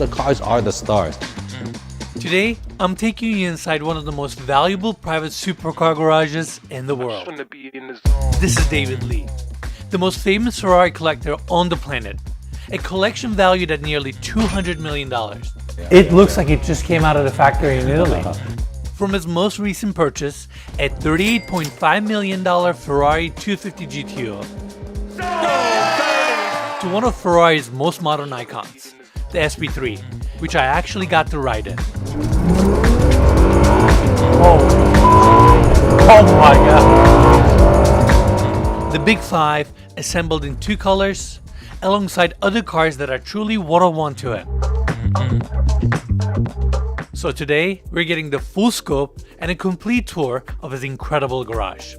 the cars are the stars. Today, I'm taking you inside one of the most valuable private supercar garages in the world. This is David Lee, the most famous Ferrari collector on the planet. A collection valued at nearly $200 million. It looks like it just came out of the factory in Italy. From his most recent purchase, a $38.5 million Ferrari 250 GTO, to one of Ferrari's most modern icons, the SP3, which I actually got to ride in. Oh my God. The Big Five, assembled in two colors, alongside other cars that are truly what I want to it. So today, we're getting the full scope and a complete tour of his incredible garage.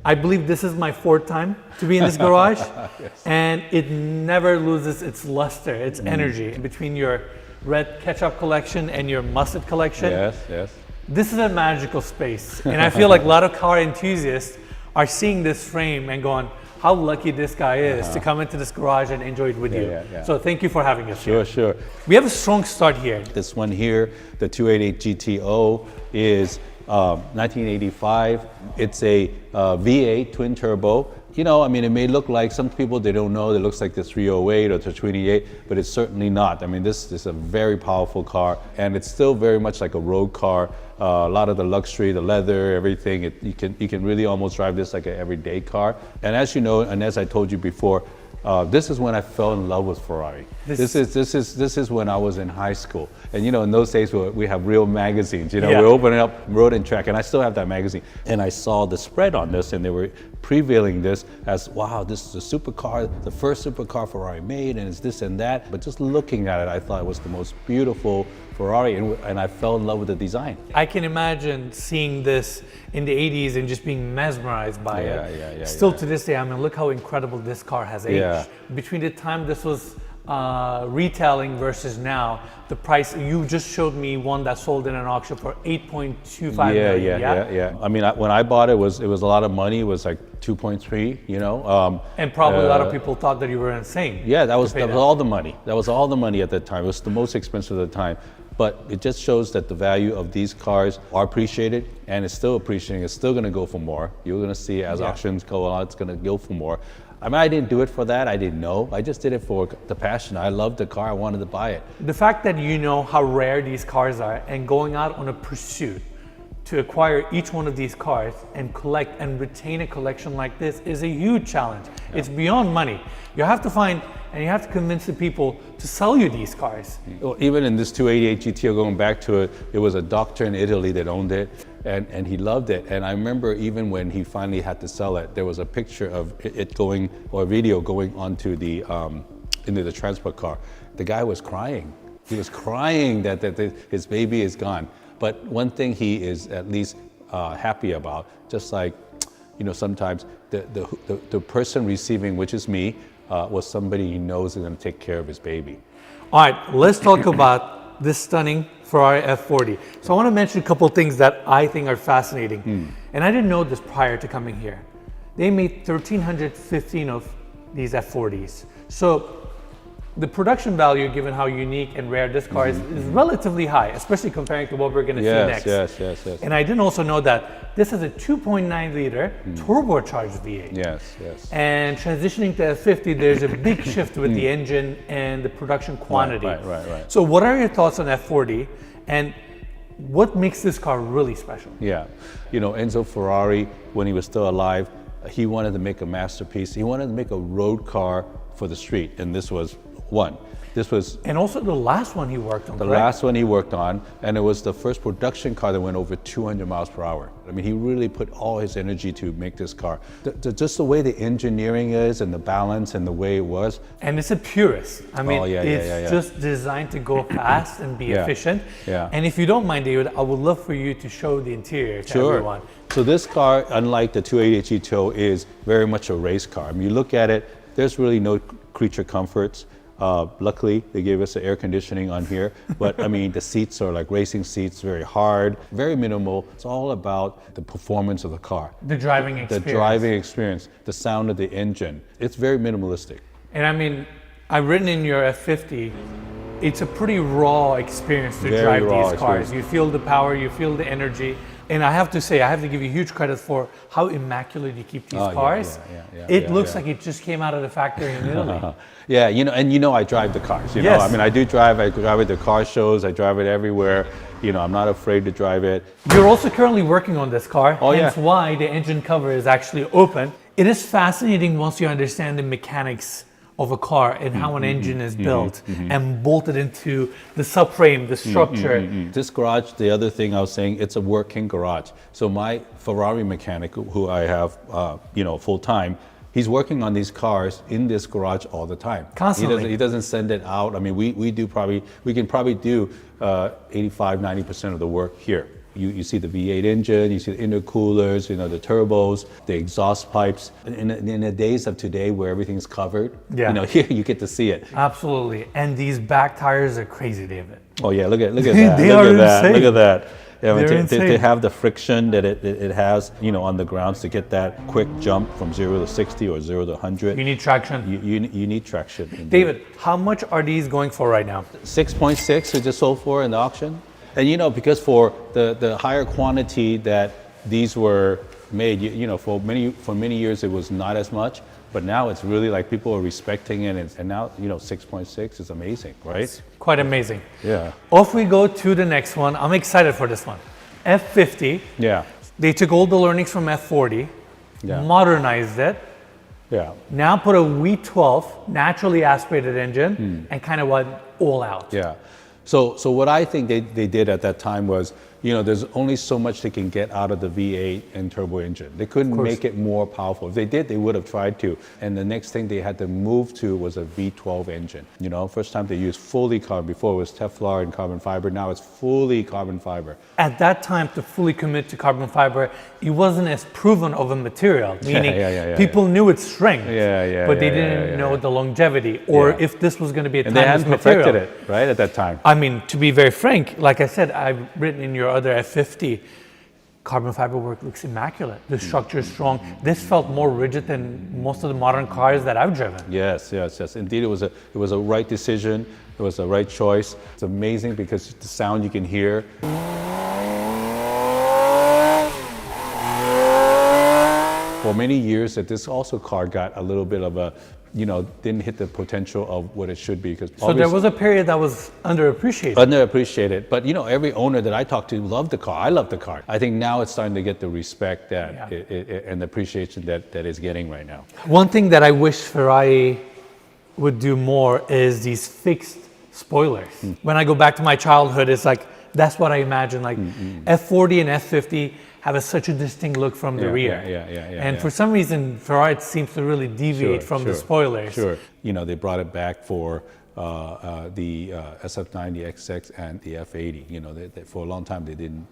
I believe this is my fourth time to be in this garage, yes. And it never loses its luster, its energy. Between your red ketchup collection and your mustard collection, yes. This is a magical space. And I feel like a lot of car enthusiasts are seeing this frame and going, how lucky this guy is to come into this garage and enjoy it with you. Yeah. So thank you for having us here. Sure. We have a strong start here. This one here, the 288 GTO, is 1985. It's a V8 twin turbo. You know, I mean, it may look like, some people, they don't know, it looks like the 308 or the 328, but it's certainly not. I mean, this is a very powerful car, and it's still very much like a road car. A lot of the luxury, the leather, everything, you can really almost drive this like an everyday car. And as you know, and as I told you before, this is when I fell in love with Ferrari. This is when I was in high school. And you know, in those days we have real magazines, you know, we're opening up Road and Track, and I still have that magazine. And I saw the spread on this, and they were prevailing this as, wow, this is a supercar, the first supercar Ferrari made, and it's this and that. But just looking at it, I thought it was the most beautiful Ferrari, and I fell in love with the design. I can imagine seeing this in the 80s and just being mesmerized by it. Still to this day, I mean, look how incredible this car has aged. Between the time this was retailing versus now, the price, you just showed me one that sold in an auction for $8.25 million. Yeah. I mean, when I bought it, it was a lot of money. It was like 2.3, you know. And probably a lot of people thought that you were insane. Yeah, that was all the money. That was all the money at that time. It was the most expensive at the time. But it just shows that the value of these cars are appreciated, and it's still appreciating. It's still going to go for more. You're going to see as auctions go on, it's going to go for more. I mean, I didn't do it for that. I didn't know. I just did it for the passion. I loved the car. I wanted to buy it. The fact that you know how rare these cars are and going out on a pursuit to acquire each one of these cars and collect and retain a collection like this is a huge challenge. It's beyond money. You have to find and you have to convince the people to sell you these cars. Well, even in this 288 GTO, going back to it, it was a doctor in Italy that owned it, and he loved it. And I remember even when he finally had to sell it, there was a picture of it going, or a video going onto the into the transport car. The guy was crying. He was crying that his baby is gone. But one thing he is at least happy about, just like, you know, sometimes the person receiving, which is me, was somebody he knows is going to take care of his baby. All right, let's talk about this stunning Ferrari F40. So I want to mention a couple of things that I think are fascinating. And I didn't know this prior to coming here. They made 1,315 of these F40s. So the production value, given how unique and rare this car is relatively high, especially comparing to what we're going to see next. Yes. And I didn't also know that this is a 2.9 liter turbocharged V8. Yes. And transitioning to F50, there's a big shift with the engine and the production quantity. Right. So what are your thoughts on F40, and what makes this car really special? Yeah, you know, Enzo Ferrari, when he was still alive, he wanted to make a masterpiece. He wanted to make a road car for the street, and this was one. This was, and also the last one he worked on. The last one he worked on, and it was the first production car that went over 200 miles per hour. I mean, he really put all his energy to make this car. Just the way the engineering is, and the balance, and the way it was. And it's a purist. I mean, it's just designed to go fast and be efficient. And if you don't mind, David, I would love for you to show the interior to everyone. So this car, unlike the 288 GTO, is very much a race car. I mean, you look at it, there's really no creature comforts. Luckily, they gave us the air conditioning on here, but I mean, the seats are like racing seats, very hard, very minimal. It's all about the performance of the car. The driving experience. The driving experience, the sound of the engine. It's very minimalistic. And I mean, I've ridden in your F50. It's a pretty raw experience to drive these cars. You feel the power, you feel the energy. And I have to say, I have to give you huge credit for how immaculate you keep these cars. It looks like it just came out of the factory in Italy. Yeah, I drive the cars. Yes. I mean, I drive it to car shows, I drive it everywhere. I'm not afraid to drive it. You're also currently working on this car, hence why the engine cover is actually open. It is fascinating once you understand the mechanics of a car and how an engine is built and bolted into the subframe, the structure. This garage, the other thing I was saying, it's a working garage. So my Ferrari mechanic, who I have, full time, he's working on these cars in this garage all the time. Constantly. He doesn't send it out. I mean, we can probably do 85, 90% of the work here. You see the V8 engine, you see the intercoolers, the turbos, the exhaust pipes. In the days of today where everything's covered, here you get to see it. Absolutely. And these back tires are crazy, David. Oh yeah, look at that. They are insane. Look at that. Yeah, They're to have the friction that it has, on the grounds to get that quick jump from 0 to 60 or 0 to 100. You need traction. You need traction. Indeed. David, how much are these going for right now? 6.6 we just sold for in the auction. And because for the higher quantity that these were made, for many years it was not as much, but now it's really like people are respecting it, and now 6.6 is amazing, right? It's quite amazing. Yeah. Off we go to the next one. I'm excited for this one. F50. Yeah. They took all the learnings from F40, modernized it. Yeah. Now put a V12 naturally aspirated engine and kind of went all out. Yeah. So what I think they did at that time was, there's only so much they can get out of the V8 and turbo engine. They couldn't make it more powerful. If they did, they would have tried to. And the next thing they had to move to was a V12 engine. First time they used fully carbon. Before it was Teflon and carbon fiber. Now it's fully carbon fiber. At that time, to fully commit to carbon fiber, it wasn't as proven of a material, meaning people knew its strength, but they didn't know the longevity or if this was going to be a timeless material. And they hadn't perfected it, right, at that time. I mean, to be very frank, like I said, I've written in your other F50, carbon fiber work looks immaculate. The structure is strong. This felt more rigid than most of the modern cars that I've driven. Yes. Indeed, it was a right decision. It was a right choice. It's amazing because the sound you can hear. For many years, that this also car got a little bit of a, didn't hit the potential of what it should be. So there was a period that was underappreciated. Underappreciated, but every owner that I talked to loved the car. I love the car. I think now it's starting to get the respect that and the appreciation that it's getting right now. One thing that I wish Ferrari would do more is these fixed spoilers. When I go back to my childhood, it's like, that's what I imagine. Like F40 and F50 have such a distinct look from the rear. And for some reason, Ferrari seems to really deviate from the spoilers. Sure. They brought it back for the SF9, the XX, and the F80. They, for a long time, they didn't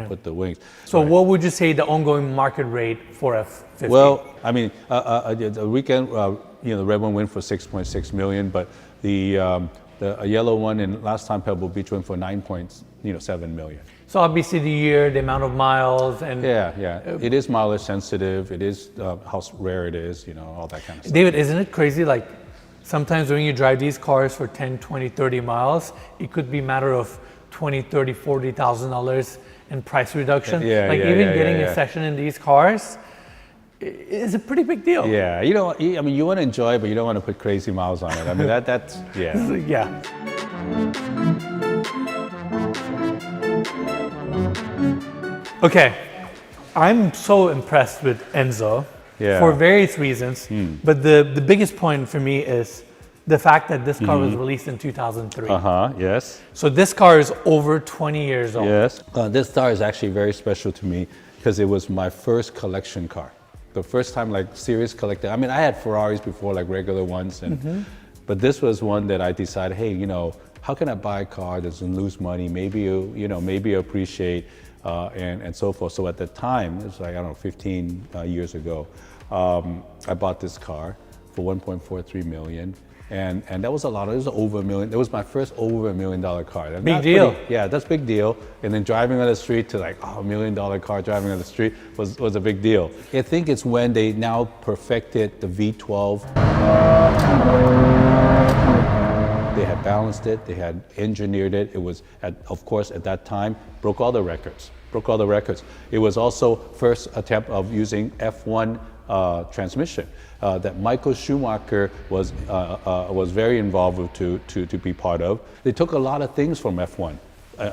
put the wings. So what would you say the ongoing market rate for F50? Well, I mean, the weekend, the red one went for 6.6 million, but the yellow one in last time Pebble Beach went for 9.7 million. So obviously the year, the amount of miles, and it is mileage sensitive. It is how rare it is, all that kind of stuff. David, isn't it crazy? Like sometimes when you drive these cars for 10, 20, 30 miles, it could be a matter of $20, $30, $40,000 in price reduction. Getting a session in these cars is a pretty big deal. Yeah, I mean, you want to enjoy, but you don't want to put crazy miles on it. I mean, that's. Okay, I'm so impressed with Enzo for various reasons, but the biggest point for me is the fact that this car was released in 2003. Yes. So this car is over 20 years old. Yes. This car is actually very special to me because it was my first collection car. The first time, like, serious collector. I mean, I had Ferraris before, like regular ones, but this was one that I decided, hey, how can I buy a car that doesn't lose money? Maybe you appreciate. And so forth. So at the time, it was like, 15 years ago, I bought this car for 1.43 million. And that was a lot. It was over $1 million. That was my first over $1 million car. Big deal. Yeah, that's a big deal. And then driving on the street to like, $1 million car driving on the street was a big deal. I think it's when they now perfected the V12. They had balanced it, they had engineered it. It was, of course, at that time, broke all the records. It was also first attempt of using F1 transmission that Michael Schumacher was very involved with to be part of. They took a lot of things from F1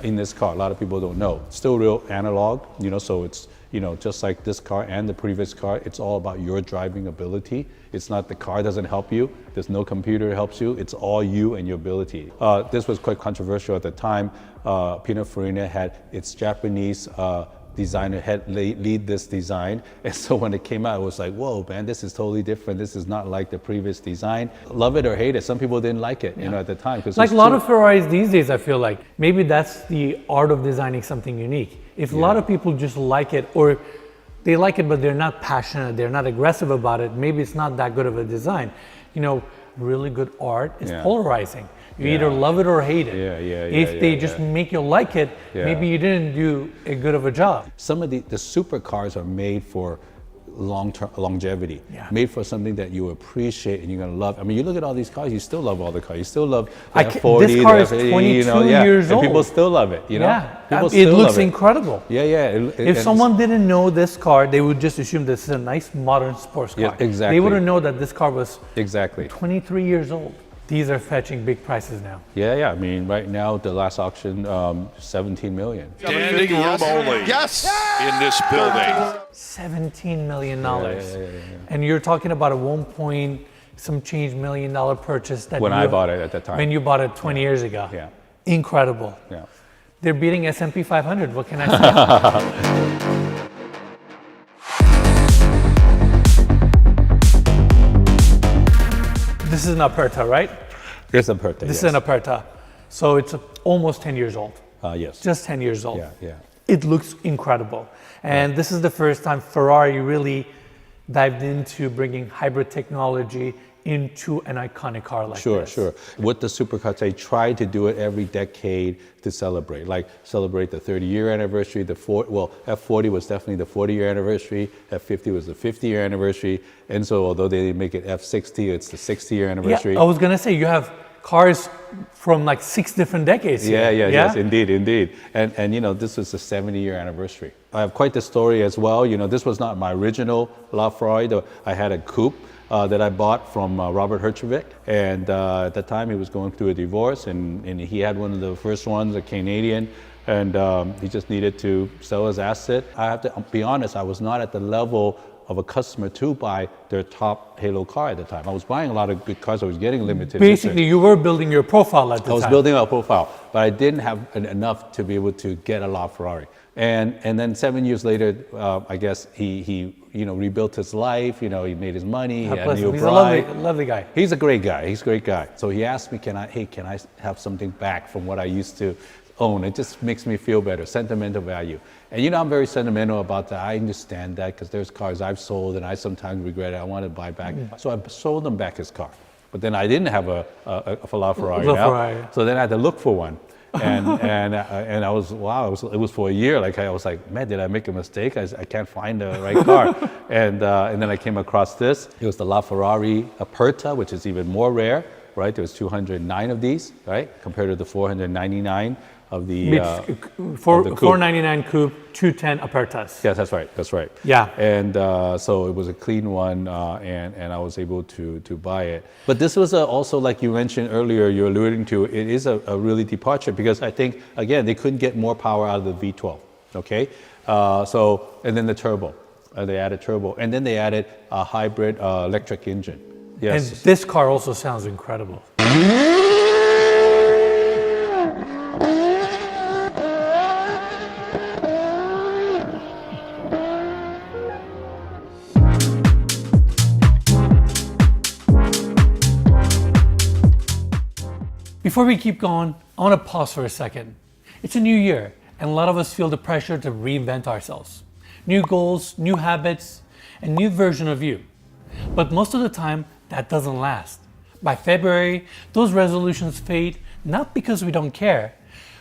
in this car. A lot of people don't know. Still real analog, so it's, just like this car and the previous car, it's all about your driving ability. It's not the car doesn't help you. There's no computer that helps you. It's all you and your ability. This was quite controversial at the time. Pininfarina had its Japanese designer lead this design, and so when it came out, it was like, whoa, man, this is totally different. This is not like the previous design. Love it or hate it. Some people didn't like it, at the time. Like a lot of Ferraris these days, I feel like maybe that's the art of designing something unique. If a lot of people just like it, or they like it but they're not passionate, they're not aggressive about it, maybe it's not that good of a design. Really good art is polarizing. You either love it or hate it. If they just make you like it, maybe you didn't do a good of a job. Some of the supercars are made for long-term longevity, made for something that you appreciate and you're going to love. I mean, you look at all these cars, you still love all the cars. You still love the F40, this car is the F80, 22 years old. And people still love it, It looks incredible. If someone didn't know this car, they would just assume this is a nice modern sports car. Exactly. They wouldn't know that this car was 23 years old. These are fetching big prices now. I mean, right now, the last auction, 17 million. Standing room only. Yes. In this building. $17 million. And you're talking about a 1 point some change $1 million purchase that when I bought it at the time. When you bought it 20 years ago. Incredible. They're beating S&P 500. What can I say? This is an Aperta, right? It's an Aperta. This is an Aperta. So it's almost 10 years old. Yes. Just 10 years old. Yeah. It looks incredible. And this is the first time Ferrari really dived into bringing hybrid technology into an iconic car like this. Sure. With the supercars, they try to do it every decade to celebrate. Like celebrate the 30-year anniversary. F40 was definitely the 40-year anniversary. F50 was the 50-year anniversary. And so, although they didn't make it F60, it's the 60-year anniversary. I was gonna say you have cars from like 6 different decades here. Yes, indeed. And this was the 70-year anniversary. I have quite the story as well. This was not my original LaFerrari. I had a coupe that I bought from Robert Herjavec, and at the time he was going through a divorce, and he had one of the first ones, a Canadian, and he just needed to sell his asset. I have to be honest, I was not at the level of a customer to buy their top halo car at the time. I was buying a lot of good cars. I was getting limited. Basically, you were building your profile at the time. I was building a profile, but I didn't have enough to be able to get a LaFerrari. And then 7 years later, I guess he rebuilt his life. He made his money. He had a new bride. He's a lovely guy. He's a great guy. So he asked me, can I have something back from what I used to own? It just makes me feel better, sentimental value. And I'm very sentimental about that. I understand that because there's cars I've sold and I sometimes regret it. I want to buy back. So I sold him back his car. But then I didn't have a LaFerrari now. So then I had to look for one. And I was, it was for a year. I was like, man, did I make a mistake? I can't find the right car. And then I came across this. It was the LaFerrari Aperta, which is even more rare, right? There was 209 of these, right? Compared to the 499 of the 499 coupe, 210 Apertas. Yes, that's right. Yeah. And so it was a clean one, and I was able to buy it. But this was also, like you mentioned earlier, you're alluding to, it is a really departure because I think, again, they couldn't get more power out of the V12, okay? And then the turbo, they added turbo. And then they added a hybrid electric engine. Yes. And this car also sounds incredible. Before we keep going, I want to pause for a second. It's a new year, and a lot of us feel the pressure to reinvent ourselves. New goals, new habits, a new version of you. But most of the time, that doesn't last. By February, those resolutions fade, not because we don't care,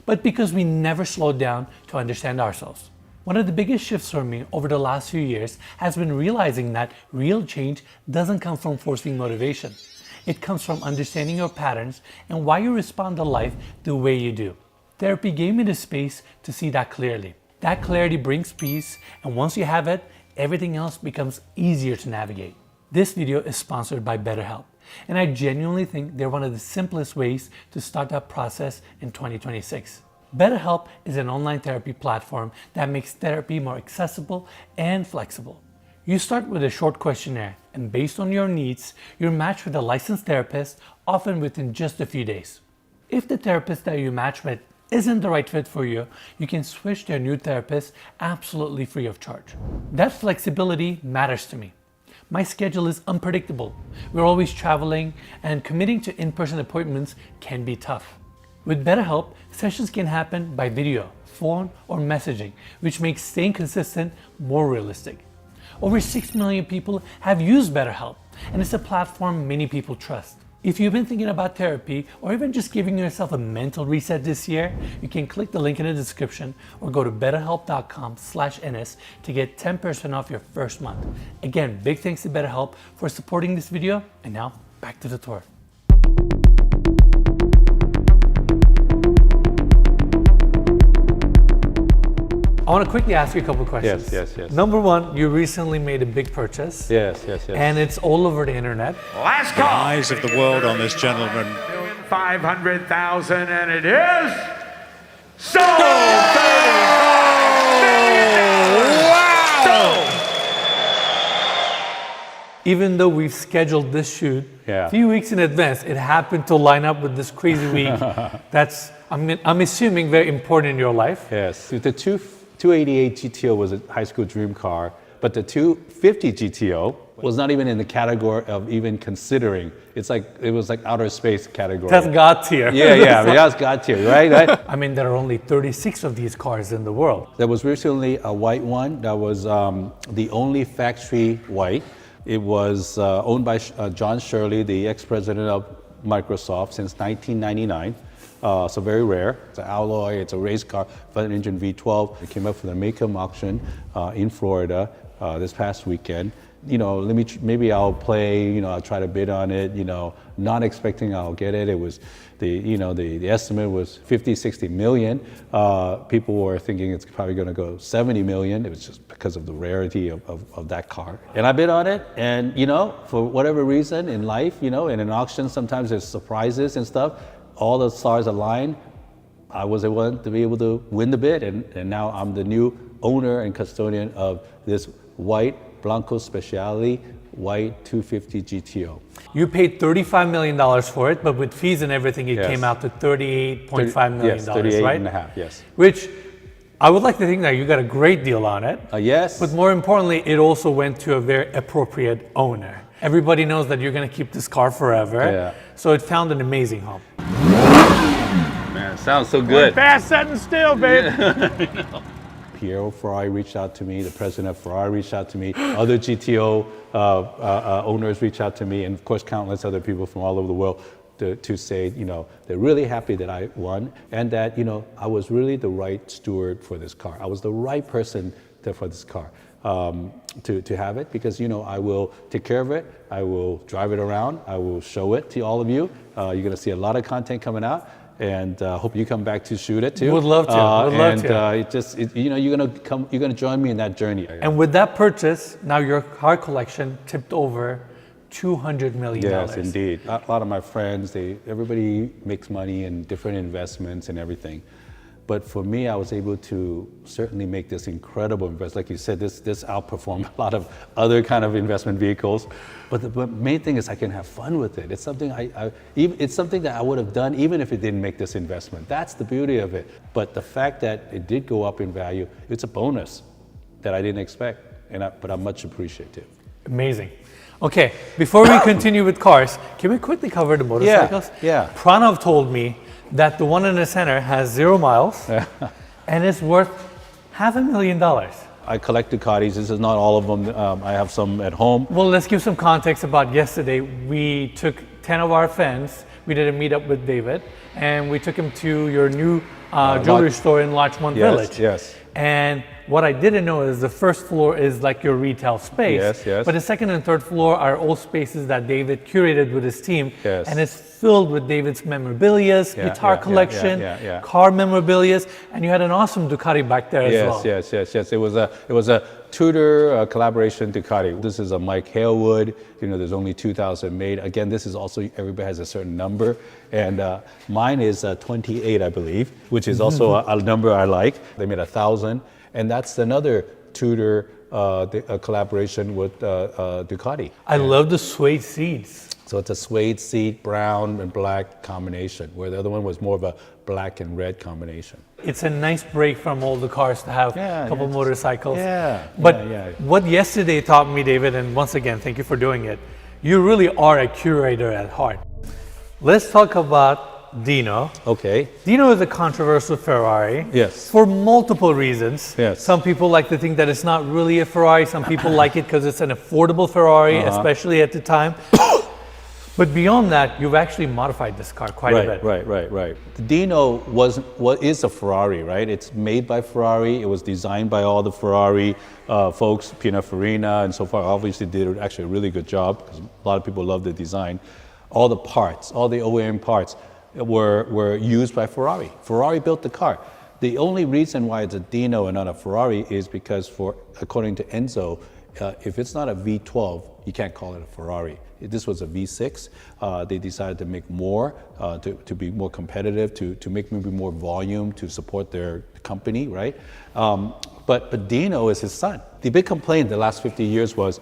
but because we never slowed down to understand ourselves. One of the biggest shifts for me over the last few years has been realizing that real change doesn't come from forcing motivation. It comes from understanding your patterns and why you respond to life the way you do. Therapy gave me the space to see that clearly. That clarity brings peace, and once you have it, everything else becomes easier to navigate. This video is sponsored by BetterHelp, and I genuinely think they're one of the simplest ways to start that process in 2026. BetterHelp is an online therapy platform that makes therapy more accessible and flexible. You start with a short questionnaire, and based on your needs, you're matched with a licensed therapist, often within just a few days. If the therapist that you match with isn't the right fit for you, you can switch to a new therapist absolutely free of charge. That flexibility matters to me. My schedule is unpredictable. We're always traveling, and committing to in-person appointments can be tough. With BetterHelp, sessions can happen by video, phone, or messaging, which makes staying consistent more realistic. Over 6 million people have used BetterHelp, and it's a platform many people trust. If you've been thinking about therapy or even just giving yourself a mental reset this year, you can click the link in the description or go to betterhelp.com/Enes to get 10% off your first month. Again, big thanks to BetterHelp for supporting this video, and now back to the tour. I want to quickly ask you a couple questions. Yes. Number one, you recently made a big purchase. Yes. And it's all over the internet. Last The call. eyes of the world on this gentleman. 500,000, and it is sold. Even though we've scheduled this shoot a few weeks in advance, it happened to line up with this crazy week. That's, I'm assuming, very important in your life. Yes. The 288 GTO was a high school dream car, but the 250 GTO was not even in the category of even considering. It was like outer space category. That's God tier. Yeah, that's God tier, right? I mean, there are only 36 of these cars in the world. There was recently a white one that was the only factory white. It was owned by John Shirley, the ex-president of Microsoft, since 1999. So very rare. It's an alloy, it's a race car, front engine V12. It came up for the Make-Em auction in Florida this past weekend. Maybe I'll play, I'll try to bid on it, not expecting I'll get it. It was the estimate was 50, 60 million. People were thinking it's probably going to go 70 million. It was just because of the rarity of that car. And I bid on it, and for whatever reason in life, in an auction, sometimes there's surprises and stuff. All the stars aligned. I was the one to be able to win the bid, and now I'm the new owner and custodian of this white Blanco Speciale white 250 GTO. You paid $35 million for it, but with fees and everything, it came out to $38.5 million, yes, 38 right? and a half, yes. Which I would like to think that you got a great deal on it. Yes. But more importantly, it also went to a very appropriate owner. Everybody knows that you're going to keep this car forever. Yeah. So it found an amazing home. Man, it sounds so good. Fast, setting still, babe. Piero Ferrari reached out to me, the president of Ferrari reached out to me, other GTO owners reached out to me, and of course countless other people from all over the world to say, they're really happy that I won, and that, I was really the right steward for this car. I was the right person for this car to have it, because, I will take care of it, I will drive it around, I will show it to all of you. You're going to see a lot of content coming out. And hope you come back to shoot it too. Would love to. You're gonna join me in that journey. And with that purchase, now your car collection tipped over $200 million. Yes, indeed. A lot of my friends, everybody makes money in different investments and everything. But for me, I was able to certainly make this incredible investment. Like you said, this outperformed a lot of other kind of investment vehicles. But the main thing is I can have fun with it. It's something it's something that I would have done even if it didn't make this investment. That's the beauty of it. But the fact that it did go up in value, it's a bonus that I didn't expect. But I'm much appreciative. Amazing. Okay, before we continue with cars, can we quickly cover the motorcycles? Yeah. Pranav told me that the one in the center has 0 miles and it's worth $500,000. I collect Ducatis. This is not all of them. I have some at home. Well, let's give some context about yesterday. We took 10 of our fans, we did a meetup with David, and we took him to your new jewelry store in Larchmont Village. Yes. And what I didn't know is the first floor is like your retail space. Yes. But the second and third floor are all spaces that David curated with his team. Yes. And it's filled with David's memorabilia, guitar collection, yeah. car memorabilia, and you had an awesome Ducati back there as well. Yes. It was a Tudor collaboration Ducati. This is a Mike Halewood. There's only 2,000 made. Again, this is also, everybody has a certain number. And mine is 28, I believe, which is also a number I like. They made 1,000. And that's another Tudor collaboration with Ducati. I love the suede seats. So it's a suede seat, brown and black combination, where the other one was more of a black and red combination. It's a nice break from all the cars to have a couple motorcycles. But what yesterday taught me, David, and once again, thank you for doing it, you really are a curator at heart. Let's talk about Dino. Okay. Dino is a controversial Ferrari. Yes. For multiple reasons. Yes. Some people like to think that it's not really a Ferrari. Some people like it because it's an affordable Ferrari, especially at the time. But beyond that, you've actually modified this car quite a bit. Right. The Dino is a Ferrari, right? It's made by Ferrari. It was designed by all the Ferrari folks, Pininfarina and so far. Obviously did actually a really good job because a lot of people love the design. All the parts, all the OEM parts were used by Ferrari. Ferrari built the car. The only reason why it's a Dino and not a Ferrari is because according to Enzo, if it's not a V12, you can't call it a Ferrari. This was a V6. They decided to make more, to be more competitive, to make maybe more volume to support their company, right? But Dino is his son. The big complaint the last 50 years was,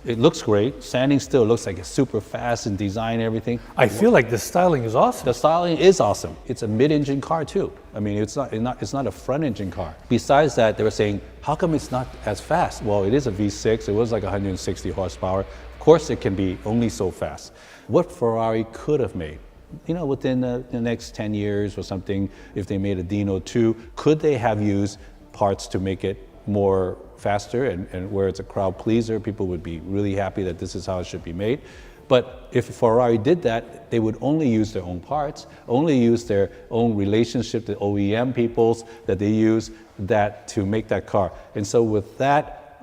it looks great, standing still looks like it's super fast in design and everything. I feel like the styling is awesome. The styling is awesome. It's a mid-engine car too. I mean, it's not a front-engine car. Besides that, they were saying, how come it's not as fast? Well, it is a V6. It was like 160 horsepower. Of course, it can be only so fast. What Ferrari could have made, within the next 10 years or something, if they made a Dino 2, could they have used parts to make it more faster and where it's a crowd pleaser, people would be really happy that this is how it should be made. But if Ferrari did that, they would only use their own parts, only use their own relationship to OEM peoples that they use that to make that car. And so with that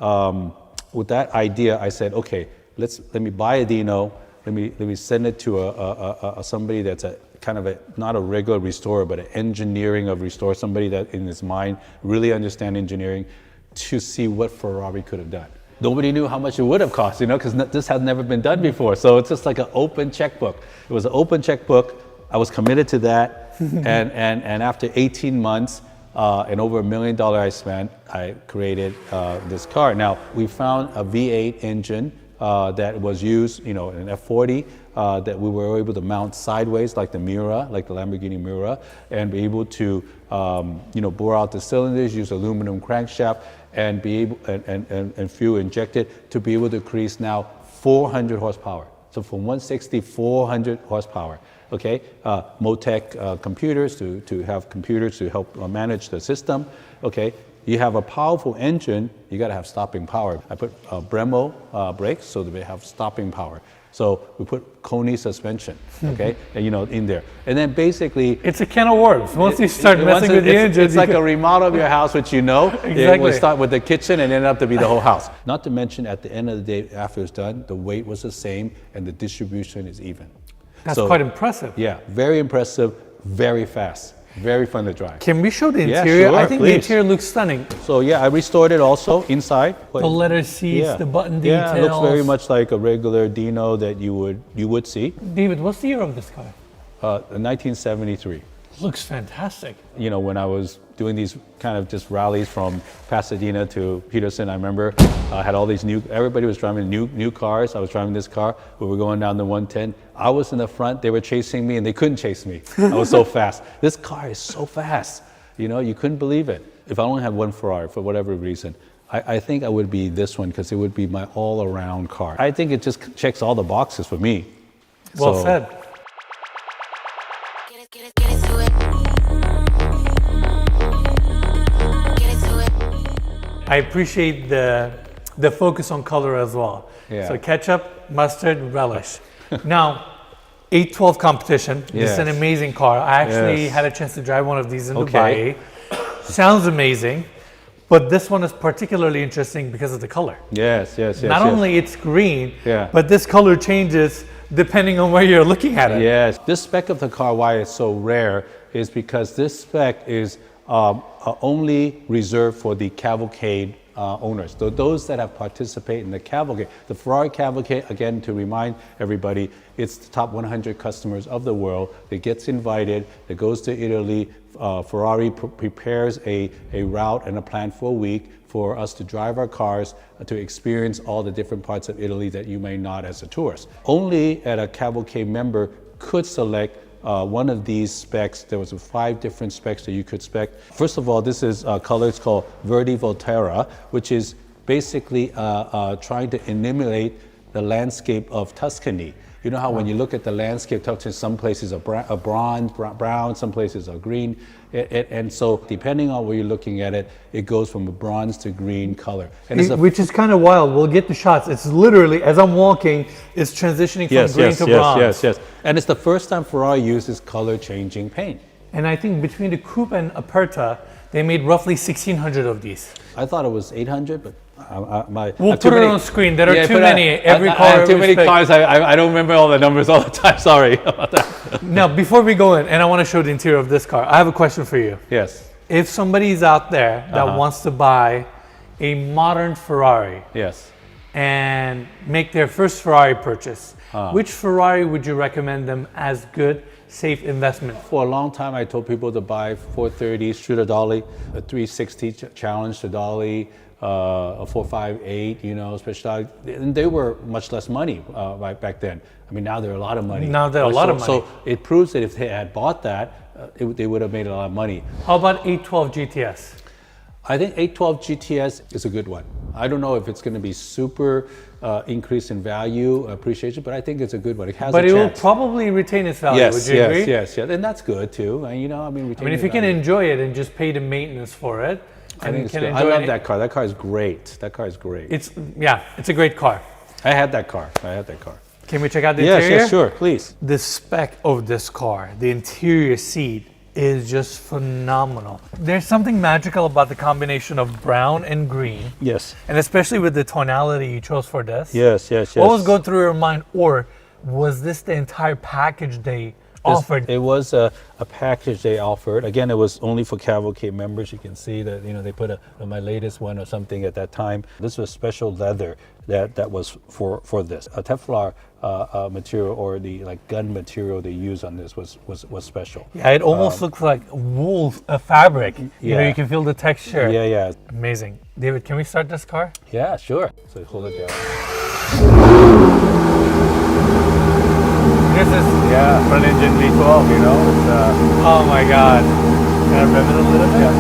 idea, I said, okay, let me buy a Dino, let me send it to a somebody that's a kind of not a regular restorer, but an engineering of restore, somebody that in his mind really understand engineering, to see what Ferrari could have done. Nobody knew how much it would have cost, because this had never been done before. So it's just like an open checkbook. It was an open checkbook. I was committed to that. and after 18 months and over $1 million I spent, I created this car. Now, we found a V8 engine that was used, an F40, that we were able to mount sideways like the Miura, like the Lamborghini Miura, and be able to, bore out the cylinders, use aluminum crankshaft, and be able and fuel injected to be able to increase now 400 horsepower. So from 160, 400 horsepower. Okay, Motec computers to have computers to help manage the system. Okay. You have a powerful engine, you got to have stopping power. I put Brembo brakes so that they have stopping power. So we put Koni suspension, okay, in there. And then basically... It's a can of worms. Once you start messing with the engine... It's like a remodel of your house, which Exactly. It will start with the kitchen and end up to be the whole house. Not to mention, at the end of the day, after it's done, the weight was the same and the distribution is even. That's quite impressive. Yeah, very impressive, very fast. Very fun to drive. Can we show the interior? Yeah, sure, I think please. the interior looks stunning. So yeah, I restored it also inside. The leather seats, the button details. Yeah, it looks very much like a regular Dino that you would see. David, what's the year of this car? 1973. Looks fantastic. When I was doing these kind of just rallies from Pasadena to Peterson, I remember I had all these everybody was driving new cars. I was driving this car. We were going down the 110. I was in the front. They were chasing me and they couldn't chase me. I was so fast. This car is so fast. You couldn't believe it. If I only had one Ferrari for whatever reason, I think I would be this one because it would be my all-around car. I think it just checks all the boxes for me. Well said. I appreciate the focus on color as well. Yeah. So ketchup, mustard, relish. Now, 812 competition. This is an Yes. amazing car. I actually Yes. had a chance to drive one of these in Okay. Dubai. Sounds amazing, but this one is particularly interesting because of the color. Yes, yes, yes. Not yes. only it's green, Yeah. but this color changes depending on where you're looking at it. Yes, this spec of the car, why it's so rare, is because this spec is only reserved for the cavalcade owners. So those that have participated in the cavalcade. The Ferrari cavalcade, again, to remind everybody, it's the top 100 customers of the world that gets invited, that goes to Italy. Ferrari prepares a route and a plan for a week for us to drive our cars to experience all the different parts of Italy that you may not as a tourist. Only at a cavalcade member could select one of these specs. There was 5 different specs that you could spec. First of all, this is a color, it's called Verde Volterra, which is basically trying to emulate the landscape of Tuscany. You know how when you look at the landscape, some places are bronze, brown, some places are green. And so depending on where you're looking at it, it goes from a bronze to green color. And it's Which is kind of wild. We'll get the shots. It's literally, as I'm walking, it's transitioning from green to bronze. Yes. And it's the first time Ferrari uses color changing paint. And I think between the Coupe and Aperta, they made roughly 1,600 of these. I thought it was 800, but We'll put it on screen. There are too many. Every I car, have too every many spec. cars. I don't remember all the numbers all the time. Sorry about that. Now, before we go in, and I want to show the interior of this car, I have a question for you. Yes. If somebody's out there that wants to buy a modern Ferrari Yes. and make their first Ferrari purchase, which Ferrari would you recommend them as good, safe investment? For a long time, I told people to buy 430 Stradale, a 360 Challenge Stradale, a 458, Speciale. And they were much less money right back then. I mean, now they're a lot of money. Now they're a lot of money. So it proves that if they had bought that, they would have made a lot of money. How about 812 GTS? I think 812 GTS is a good one. I don't know if it's going to be super increase in value, appreciation, but I think it's a good one. It has But a it chance. will probably retain its value, would you agree? Yes, and that's good too. And, If you can enjoy it and just pay the maintenance for it, I think it's can good. I enjoy love it. that car. That car is great. It's a great car. I had that car. Can we check out the Yes, interior? yes, sure, please. The spec of this car, the interior seat, is just phenomenal. There's something magical about the combination of brown and green, Yes. and especially with the tonality you chose for this. Yes. What was going through your mind, or was this the entire package they offered? It was a package they offered. Again, it was only for Cavalcade members. You can see that they put my latest one or something at that time. This was special leather that was for this. A Teflon material, or the gun material they use on this was special. Yeah, it almost looks like wool, a fabric. You can feel the texture. Yeah. Amazing. David, can we start this car? Yeah, sure. So hold it down. This is, Front engine V12, it's oh my God. Can I rev it a little bit?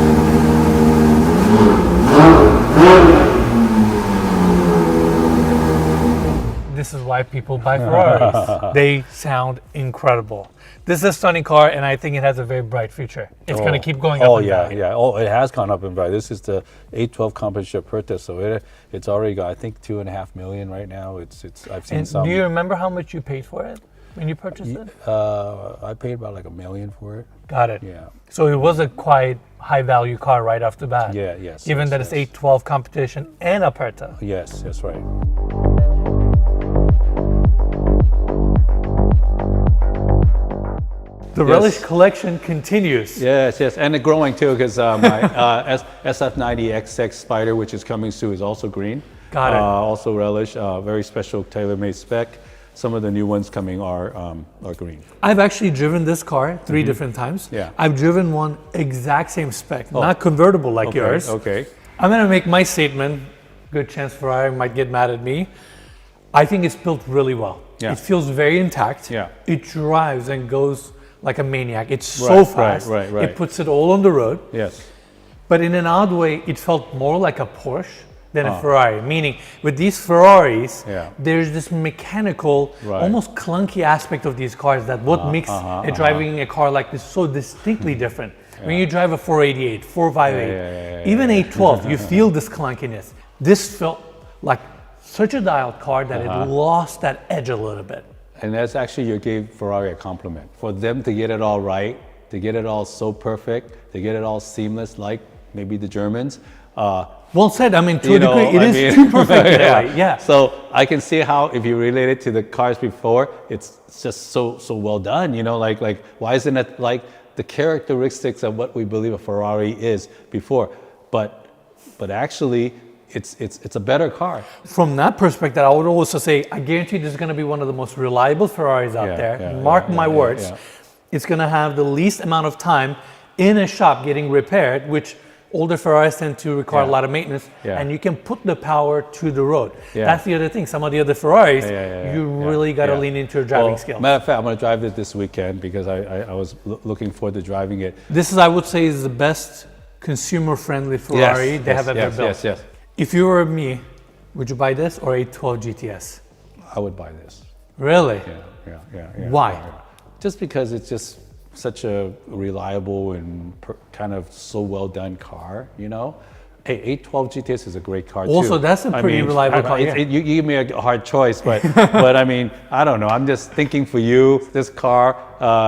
This is why people buy Ferraris. They sound incredible. This is a stunning car, and I think it has a very bright future. It's going to keep going up. It has gone up in value. This is the 812 Competizione Aperta, so it's already got, I think, 2.5 million right now. I've seen And some. do you remember how much you paid for it when you purchased it? I paid about $1 million for it. Got it. Yeah. So it was a quite high value car right off the bat. Yes. Given that it's 812 competition and Aperta. Yes, that's right. The Relish collection continues. Yes, and it's growing too, because my SF90XX Spider, which is coming soon, is also green. Got it. Also Relish, very special tailor-made spec. Some of the new ones coming are green. I've actually driven this car 3 different times. Yeah. I've driven one exact same spec, not convertible like yours. Okay. I'm going to make my statement. Good chance Ferrari might get mad at me. I think it's built really well. Yeah. It feels very intact. Yeah. It drives and goes like a maniac. It's so fast. Right. It puts it all on the road. Yes. But in an odd way, it felt more like a Porsche than a Ferrari. Meaning, with these Ferraris, there's this mechanical, almost clunky aspect of these cars that makes driving a car like this so distinctly different. When you drive a 488, 458, even 812, you feel this clunkiness. This felt like such a dialed car that it lost that edge a little bit. And that's actually, you gave Ferrari a compliment. For them to get it all right, to get it all so perfect, to get it all seamless like maybe the Germans. Well said. I mean, to a degree, it is too perfect. Yeah. So I can see how, if you relate it to the cars before, it's just so well done. You know, like why isn't it like the characteristics of what we believe a Ferrari is before? But actually, it's a better car. From that perspective, I would also say, I guarantee this is going to be one of the most reliable Ferraris out there. Mark my words. Yeah. It's going to have the least amount of time in a shop getting repaired, which older Ferraris tend to require a lot of maintenance, and you can put the power to the road. That's the other thing. Some of the other Ferraris, you really got to lean into your driving skills. Matter of fact, I'm going to drive it this weekend because I was looking forward to driving it. This is, I would say, is the best consumer-friendly Ferrari they have ever built. Yes. If you were me, would you buy this or a 12 GTS? I would buy this. Really? Yeah. Why? Just because it's just such a reliable and kind of so well done car, you know. Hey, 812 GTS is a great car too. Also, that's a pretty reliable car. You give me a hard choice, but but I mean, I don't know. I'm just thinking for you, this car,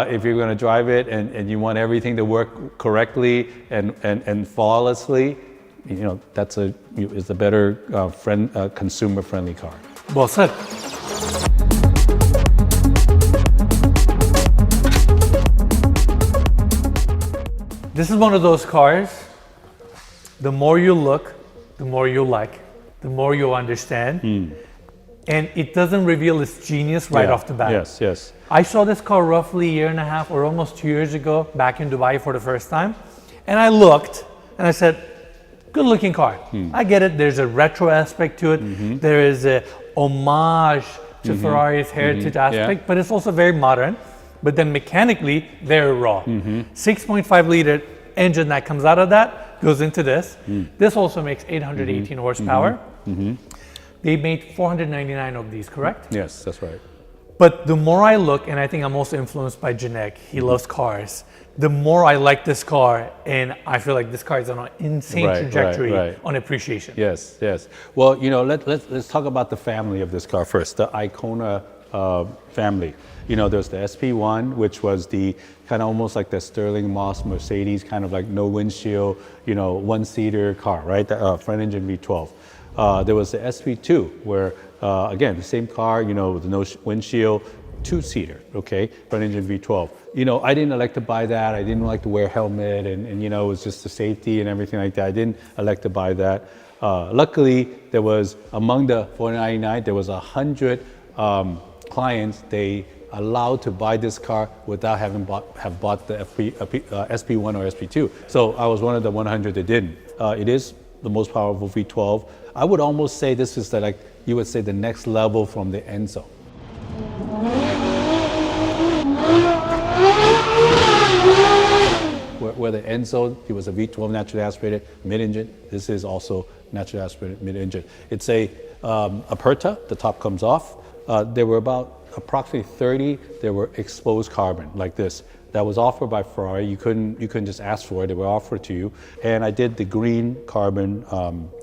if you're going to drive it and you want everything to work correctly and flawlessly, you know, is a better consumer friendly car. Well said. This is one of those cars, the more you look, the more you like, the more you understand. And it doesn't reveal its genius right off the bat. Yes. I saw this car roughly a year and a half or almost 2 years ago back in Dubai for the first time. And I looked and I said, good looking car. I get it. There's a retro aspect to it. There is a homage to Ferrari's heritage aspect, but it's also very modern. But then mechanically, very raw. 6.5 liter engine that comes out of that goes into this. This also makes 818 horsepower. They made 499 of these, correct? Yes, that's right. But the more I look, and I think I'm also influenced by Janek, he loves cars. The more I like this car, and I feel like this car is on an insane trajectory on appreciation. Yes. Well, you know, let's talk about the family of this car first, the Icona family. You know, there's the SP1, which was the kind of almost like the Sterling Moss Mercedes, kind of like no windshield, you know, one-seater car, right? The front engine V12. There was the SP2, where again, the same car, you know, with no windshield, two-seater, okay, front engine V12. You know, I didn't elect to buy that. I didn't like to wear a helmet, and you know, it was just the safety and everything like that. I didn't elect to buy that. Luckily, there was, among the 499, there was 100 clients they allowed to buy this car without having bought the SP1 or SP2. So I was one of the 100 that didn't. It is the most powerful V12. I would almost say this is the, like you would say, the next level from the Enzo. Where the Enzo, he was a V12 naturally aspirated mid-engine. This is also naturally aspirated mid-engine. It's a Aperta. The top comes off. There were about approximately 30. There were exposed carbon like this that was offered by Ferrari. You couldn't just ask for it. They were offered to you. And I did the green carbon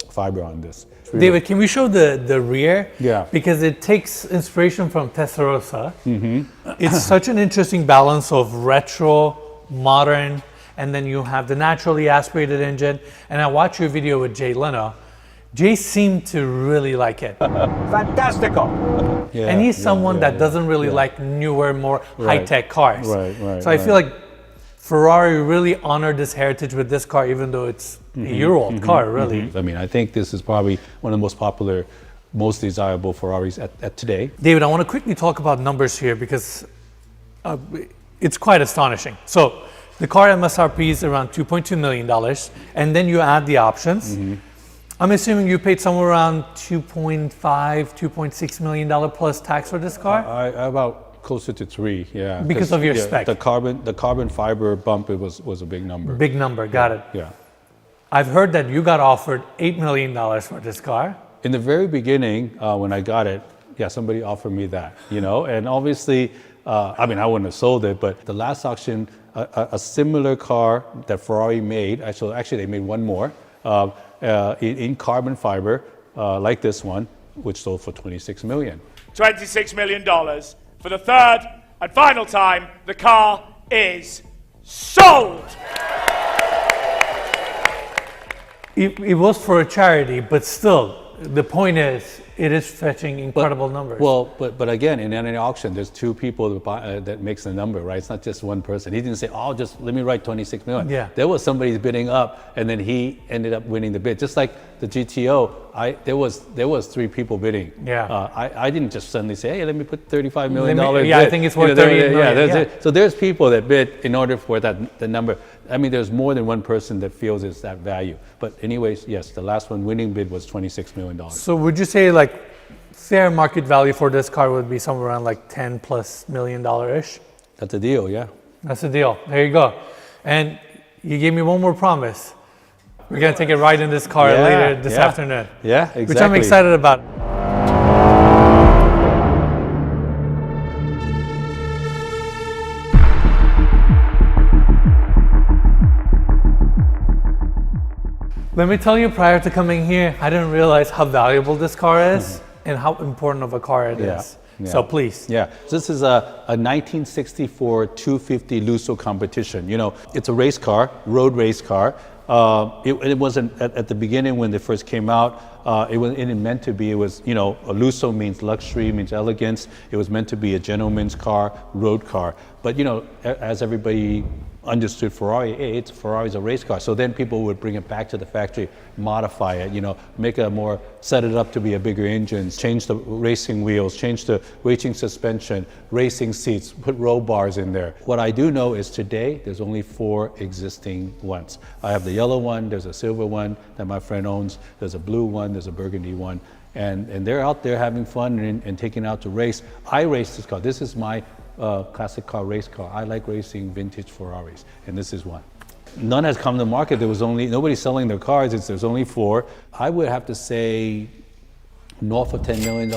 fiber on this. David, can we show the rear? Yeah. Because it takes inspiration from Testarossa. It's such an interesting balance of retro, modern, and then you have the naturally aspirated engine. And I watched your video with Jay Leno. Jay seemed to really like it. Fantastico. Yeah, and he's someone that doesn't really like newer, more high-tech cars. So I feel like Ferrari really honored this heritage with this car, even though it's a year-old car, really. I mean, I think this is probably one of the most popular, most desirable Ferraris at today. David, I want to quickly talk about numbers here because it's quite astonishing. So the car MSRP is around $2.2 million, and then you add the options. I'm assuming you paid somewhere around $2.5, $2.6 million plus tax for this car? About closer to 3, yeah. Because of your spec. The carbon fiber bump, it was a big number. Big number, got it. Yeah. I've heard that you got offered $8 million for this car. In the very beginning, when I got it, somebody offered me that, you know, and obviously, I mean, I wouldn't have sold it, but the last auction, a similar car that Ferrari made, actually they made one more, in carbon fiber, like this one, which sold for $26 million. $26 million. For the third and final time, the car is sold! It was for a charity, but still, the point is, it is fetching incredible numbers. Well, but again, in any auction, there's two people that, that makes the number, right? It's not just one person. He didn't say, "Oh, just let me write 26 million." Yeah. There was somebody bidding up, and then he ended up winning the bid. Just like the GTO, there was three people bidding. Yeah. I didn't just suddenly say, "Hey, let me put $35 million." Yeah, I think it's worth 38 million. Yeah. So there's people that bid in order for the number. I mean, there's more than one person that feels it's that value. But anyways, yes, the last one winning bid was $26 million. So would you say like fair market value for this car would be somewhere around like $10+ million-ish? That's a deal, yeah. That's the deal. There you go. And you gave me one more promise. We're gonna take a ride in this car later this afternoon. Yeah, exactly. Which I'm excited about. Let me tell you, prior to coming here, I didn't realize how valuable this car is and how important of a car it is. Yeah. So please. Yeah, this is a 1964 250 Lusso competition. You know, it's a race car, road race car. It wasn't at the beginning when they first came out. It wasn't meant to be. It was, you know, a Lusso means luxury, means elegance. It was meant to be a gentleman's car, road car. But you know, as everybody understood Ferrari, hey, Ferrari's a race car. So then people would bring it back to the factory, modify it, you know, set it up to be a bigger engine, change the racing wheels, change the racing suspension, racing seats, put roll bars in there. What I do know is today, there's only 4 existing ones. I have the yellow one, there's a silver one that my friend owns, there's a blue one, there's a burgundy one, and they're out there having fun and taking out to race. I race this car. This is my classic car, race car. I like racing vintage Ferraris, and this is one. None has come to market. There was nobody's selling their cars. There's only 4. I would have to say north of $10 million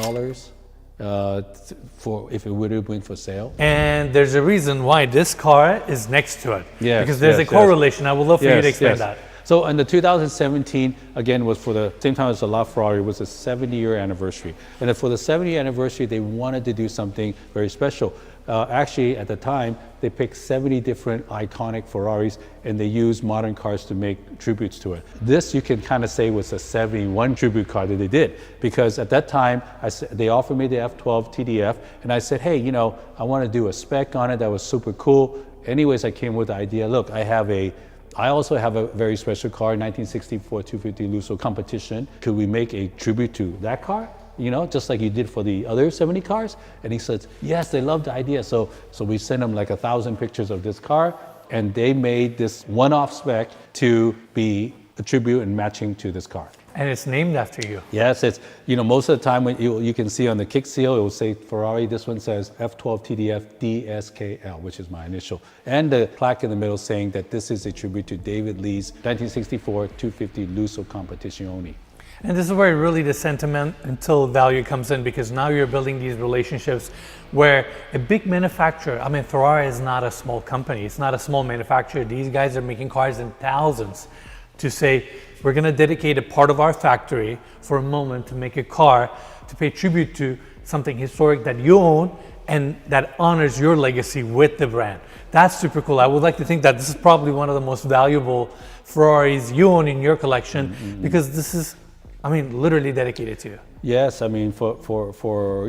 for if it would have been for sale. And there's a reason why this car is next to it. Yes, because there's a correlation. I would love for you to explain that. So in the 2017, again, was for the same time as the LaFerrari, was the 70-year anniversary. And for the 70-year anniversary, they wanted to do something very special. Actually, at the time, they picked 70 different iconic Ferraris, and they used modern cars to make tributes to it. This, you can kind of say, was a 71 tribute car that they did, because at that time, they offered me the F12TDF, and I said, hey, you know, I want to do a spec on it that was super cool. Anyways, I came with the idea, look, I also have a very special car, 1964 250 Lusso competition. Could we make a tribute to that car? You know, just like you did for the other 70 cars? And he said, yes, they loved the idea. So we sent them like 1,000 pictures of this car, and they made this one-off spec to be a tribute and matching to this car. And it's named after you. Yes, it's, you know, most of the time when you can see on the kick seal, it will say Ferrari. This one says F12TDF DSKL, which is my initial. And the plaque in the middle saying that this is a tribute to David Lee's 1964 250 Lusso Competizione. And this is where really the sentimental value comes in, because now you're building these relationships where a big manufacturer, I mean, Ferrari is not a small company. It's not a small manufacturer. These guys are making cars in thousands to say, we're going to dedicate a part of our factory for a moment to make a car to pay tribute to something historic that you own and that honors your legacy with the brand. That's super cool. I would like to think that this is probably one of the most valuable Ferraris you own in your collection, because this is, I mean, literally dedicated to you. Yes, I mean, for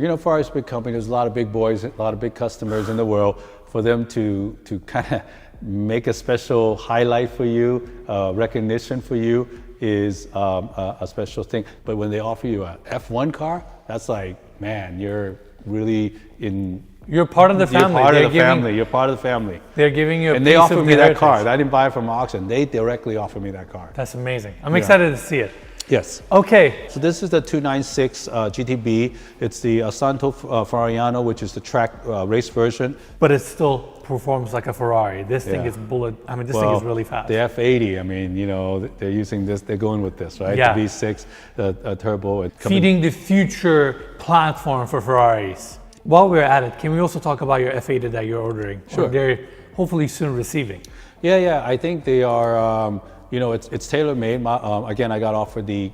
you know, Ferrari's a big company. There's a lot of big boys, a lot of big customers in the world. For them to kind of make a special highlight for you, recognition for you, is a special thing. But when they offer you a F1 car, that's like, man, you're really in. You're part of the family. You're part of the family. You're part of the family. They're giving you a piece of and they offered me that heritage. car. I didn't buy it from auction. They directly offered me that car. That's amazing. I'm excited to see it. Yes. Okay. So this is the 296 GTB. It's the Santo Ferrariano, which is the track race version. But it still performs like a Ferrari. This thing is bullet. I mean, this thing is really fast. The F80. I mean, you know, they're using this. They're going with this, right? Yeah. The V6 turbo. Feeding the future platform for Ferraris. While we're at it, can we also talk about your F80 that you're ordering? Sure. Or they're hopefully soon receiving. Yeah. I think they are. You know, it's tailor-made. Again, I got offered the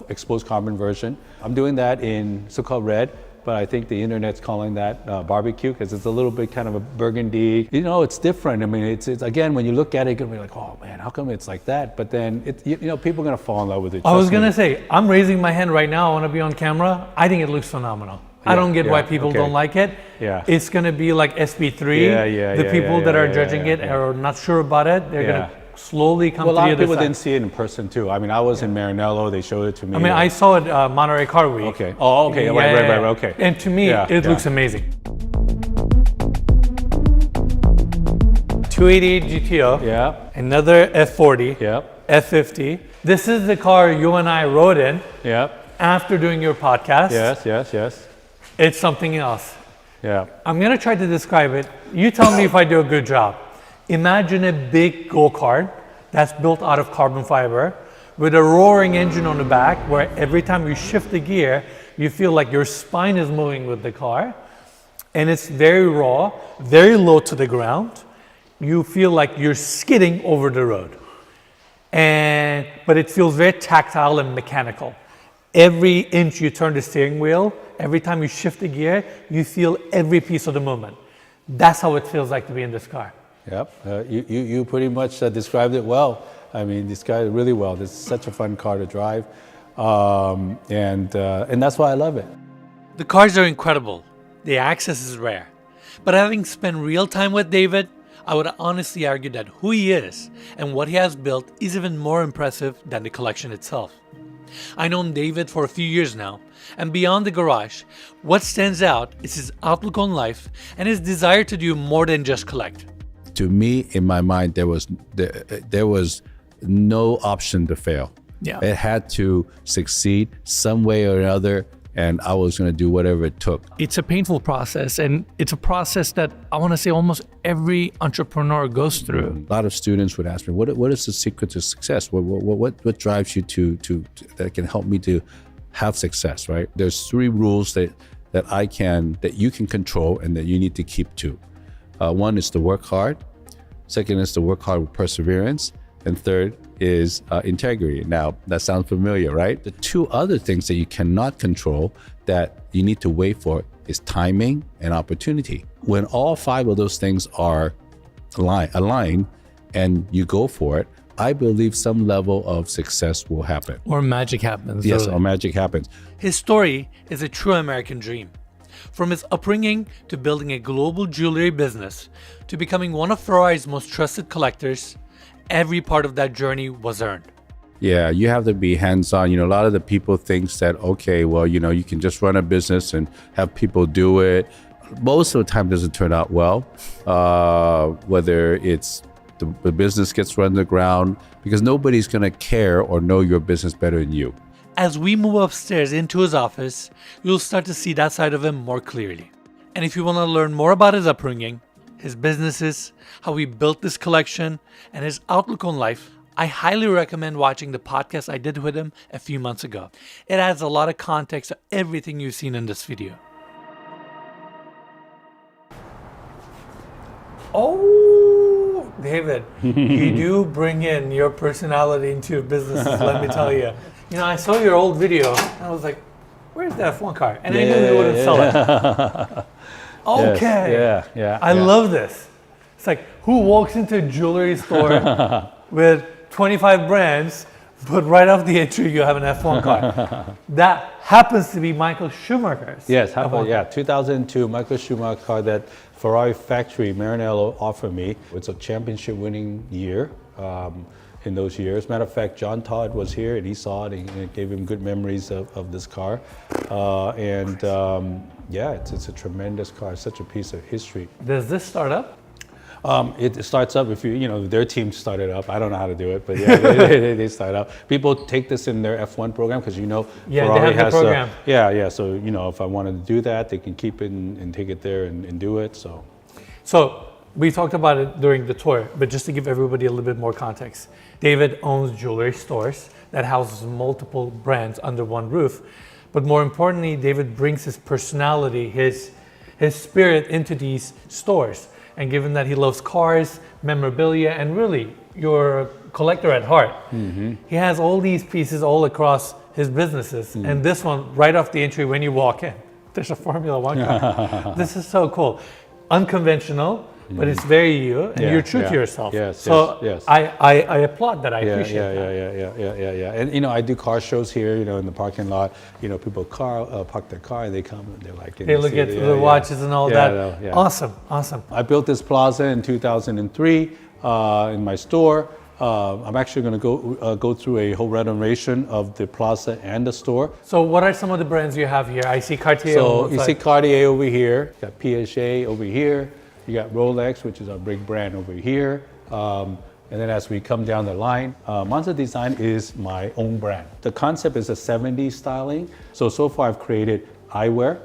exposed carbon version. I'm doing that in so-called red. but I think the internet's calling that barbecue because it's a little bit kind of a burgundy. You know, it's different. I mean, it's again, when you look at it, you're gonna be like, oh man, how come it's like that? But then, people are gonna fall in love with it. I was gonna say, I'm raising my hand right now. I want to be on camera. I think it looks phenomenal. I don't get why people don't like it. Yeah. It's gonna be like SP3. The people that are judging it are not sure about it. They're gonna slowly come to the other side. A lot of people didn't see it in person too. I mean, I was in Maranello. They showed it to me. I mean, I saw it Monterey Car Week. Okay. Oh, okay. Right. Okay. And to me, it looks amazing. 288 GTO. Yeah. Another F40. Yep. F50. This is the car you and I rode in. Yep. After doing your podcast. Yes. It's something else. Yeah. I'm gonna try to describe it. You tell me if I do a good job. Imagine a big go-kart that's built out of carbon fiber with a roaring engine on the back where every time you shift the gear, you feel like your spine is moving with the car. And it's very raw, very low to the ground. You feel like you're skidding over the road. But it feels very tactile and mechanical. Every inch you turn the steering wheel, every time you shift the gear, you feel every piece of the movement. That's how it feels like to be in this car. Yep. You pretty much described it well. I mean, described it really well. This is such a fun car to drive, and that's why I love it. The cars are incredible. The access is rare. But having spent real time with David, I would honestly argue that who he is and what he has built is even more impressive than the collection itself. I've known David for a few years now, and beyond the garage, what stands out is his outlook on life and his desire to do more than just collect. To me, in my mind, there was no option to fail. Yeah. It had to succeed some way or another, and I was going to do whatever it took. It's a painful process, and it's a process that I want to say almost every entrepreneur goes through. A lot of students would ask me, what is the secret to success? What drives you to that can help me to have success, right? There's 3 rules that you can control and that you need to keep to. One is to work hard. Second is to work hard with perseverance. And third is integrity. Now, that sounds familiar, right? The 2 other things that you cannot control that you need to wait for is timing and opportunity. When all 5 of those things are aligned and you go for it, I believe some level of success will happen. Or magic happens. Yes, really. or magic happens. His story is a true American dream. From his upbringing to building a global jewelry business to becoming one of Ferrari's most trusted collectors, every part of that journey was earned. Yeah, you have to be hands-on. A lot of the people think that, okay, well, you can just run a business and have people do it. Most of the time, it doesn't turn out well. Whether it's the business gets run to the ground, because nobody's going to care or know your business better than you. As we move upstairs into his office, you'll start to see that side of him more clearly. And if you want to learn more about his upbringing, his businesses, how he built this collection, and his outlook on life, I highly recommend watching the podcast I did with him a few months ago. It adds a lot of context to everything you've seen in this video. Oh, David, you do bring in your personality into your businesses, let me tell you. I saw your old video, and I was like, where's that F1 car? And I knew you wouldn't sell it. Okay. Yeah. I love this. It's like, who walks into a jewelry store with 25 brands, but right off the entry you have an F1 car? That happens to be Michael Schumacher's. Yes, 2002 Michael Schumacher car that Ferrari factory Maranello offered me. It's a championship winning year. In those years. Matter of fact, John Todd was here and he saw it and it gave him good memories of this car. It's a tremendous car. It's such a piece of history. Does this start up? It starts up if their team started up. I don't know how to do it, but yeah, they start up. People take this in their F1 program because Ferrari they have has the program. So if I wanted to do that, they can keep it and take it there and do it. So we talked about it during the tour, but just to give everybody a little bit more context, David owns jewelry stores that houses multiple brands under one roof. But more importantly, David brings his personality, his spirit into these stores. And given that he loves cars, memorabilia, and really you're a collector at heart, he has all these pieces all across his businesses. And this one, right off the entry when you walk in, there's a Formula One car. This is so cool. Unconventional, but it's very you, and you're true to yourself. Yes, so yes. I applaud that. I appreciate that. Yeah. And you know, I do car shows here. You know, in the parking lot. You know, people park their car and they come and they're like, they look at the watches and all that. Awesome. I built this plaza in 2003 in my store. I'm actually going to go through a whole renovation of the plaza and the store. So what are some of the brands you have here? I see Cartier. So you see Cartier over here, you got Piaget over here, you got Rolex, which is our big brand over here. And then as we come down the line, Monza Design is my own brand. The concept is a 70s styling. So far I've created eyewear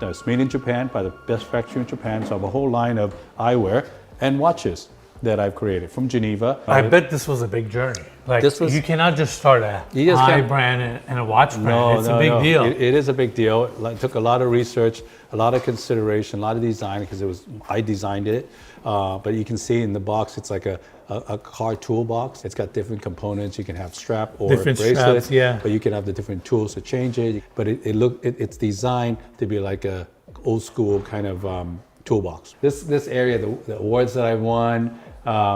that's made in Japan by the best factory in Japan. So I have a whole line of eyewear and watches that I've created from Geneva. I bet this was a big journey. Like, you cannot just start a brand and a watch brand. It's a big deal. It is a big deal. It took a lot of research, a lot of consideration, a lot of design, because I designed it. But you can see in the box, it's like a car toolbox. It's got different components. You can have strap or different bracelets, straps, but you can have the different tools to change it. But it's designed to be like a old school kind of toolbox. This area, the awards that I won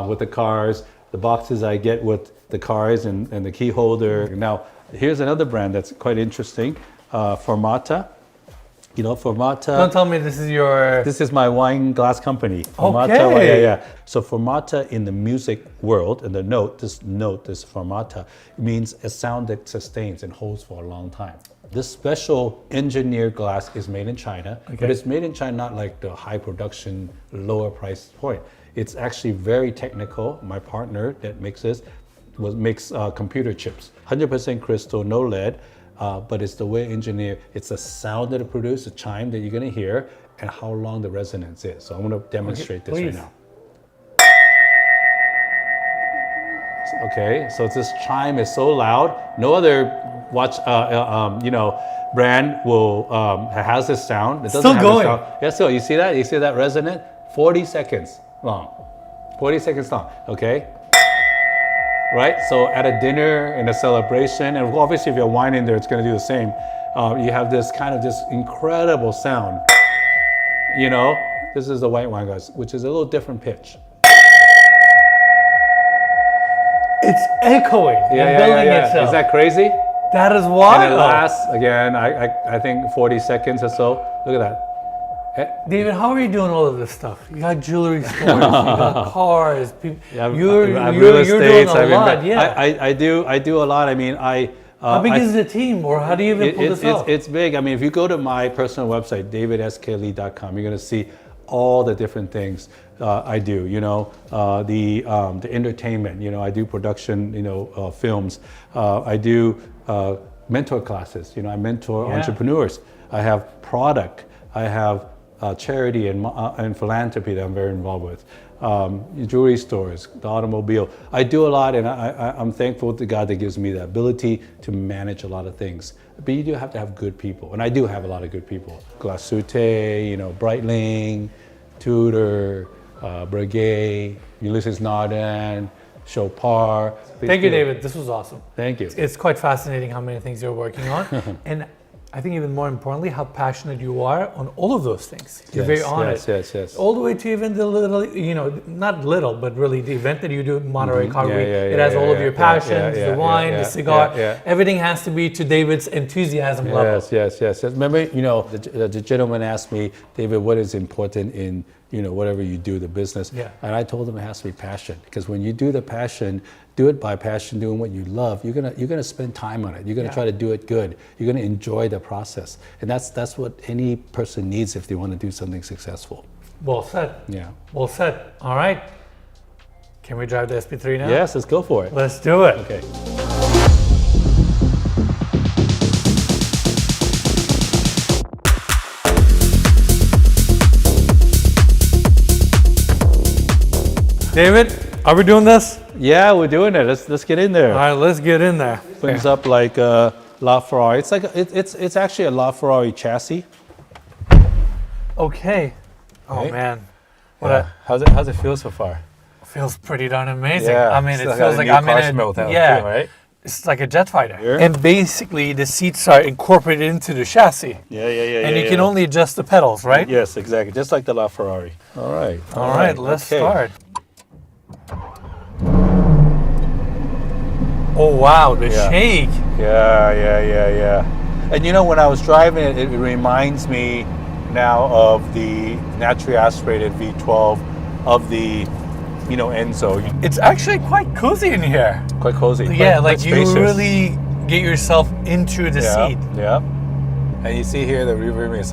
with the cars, the boxes I get with the cars and the key holder. Now, here's another brand that's quite interesting, Fermata. You know, Fermata. Don't tell me this is your... This is my wine glass company. Fermata, okay. Yeah. So Fermata in the music world, and this Fermata, means a sound that sustains and holds for a long time. This special engineered glass is made in China, but it's made in China not like the high production, lower price point. It's actually very technical. My partner that makes this makes computer chips. 100% crystal, no lead, but it's the way engineered. It's the sound that it produces, the chime that you're gonna hear, and how long the resonance is. So I'm gonna demonstrate this right now. Okay, so this chime is so loud. No other watch, brand has this sound. It doesn't still have going. This sound. Yeah, still. You see that? You see that resonant? 40 seconds long. 40 seconds long. Okay. Right. So at a dinner, in a celebration, and obviously if you're wine in there, it's going to do the same. You have this kind of just incredible sound. You know, this is the white wine glass, which is a little different pitch. It's echoing and building itself. Is that crazy? That is wild. And it lasts, again, I think 40 seconds or so. Look at that. David, how are you doing all of this stuff? You got jewelry stores, you got cars, people. You're doing a lot. Yeah. I do a lot. I mean, how big is the team, or how do you even pull this off? It's big. I mean, if you go to my personal website, davidsklee.com, you're going to see all the different things I do. You know, the entertainment. You know, I do production. You know, films. I do mentor classes. You know, I mentor entrepreneurs. I have product. I have charity and philanthropy that I'm very involved with. Jewelry stores, the automobile. I do a lot, and I'm thankful to God that gives me the ability to manage a lot of things. But you do have to have good people, and I do have a lot of good people. Glacute, you know, Breitling, Tudor, Breguet, Ulysses Nardin, Chopard. Thank you, David. This was awesome. Thank you. It's quite fascinating how many things you're working on, and I think even more importantly, how passionate you are on all of those things. You're very honest. Yes. All the way to even the little, you know, not little, but really the event that you do in Monterey Car Week. It has all of your passions, the wine, the cigar. Everything has to be to David's enthusiasm level. Yes. Remember, you know, the gentleman asked me, David, what is important in, you know, whatever you do, the business. And I told him it has to be passion, because when you do the passion, do it by passion, doing what you love, you're gonna spend time on it. You're gonna try to do it good. You're gonna enjoy the process. And that's what any person needs if they want to do something successful. Well said. Yeah. Well said. All right. Can we drive the SP3 now? Yes, let's go for it. Let's do it. Okay. David, are we doing this? Yeah, we're doing it. Let's get in there. All right, let's get in there. Opens up like a LaFerrari. It's like it's actually a LaFerrari chassis. Okay. Oh Right? man, How's it feel so far? feels pretty darn amazing. Yeah, I mean, still it got feels a like new I'm car in smell to it yeah. too, right? It's like a jet fighter. Yeah. And basically the seats are incorporated into the chassis. Yeah. And you can only adjust the pedals, right? Yes, exactly. Just like the LaFerrari. All right. All right, let's start. Oh wow, the shake. Yeah. And you know, when I was driving it, it reminds me now of the naturally aspirated V12 of the, you know, Enzo. It's actually quite cozy in here. Quite cozy. Yeah, quite like spacious. you really get yourself into the seat. Yeah. And you see here the rear mirror, it's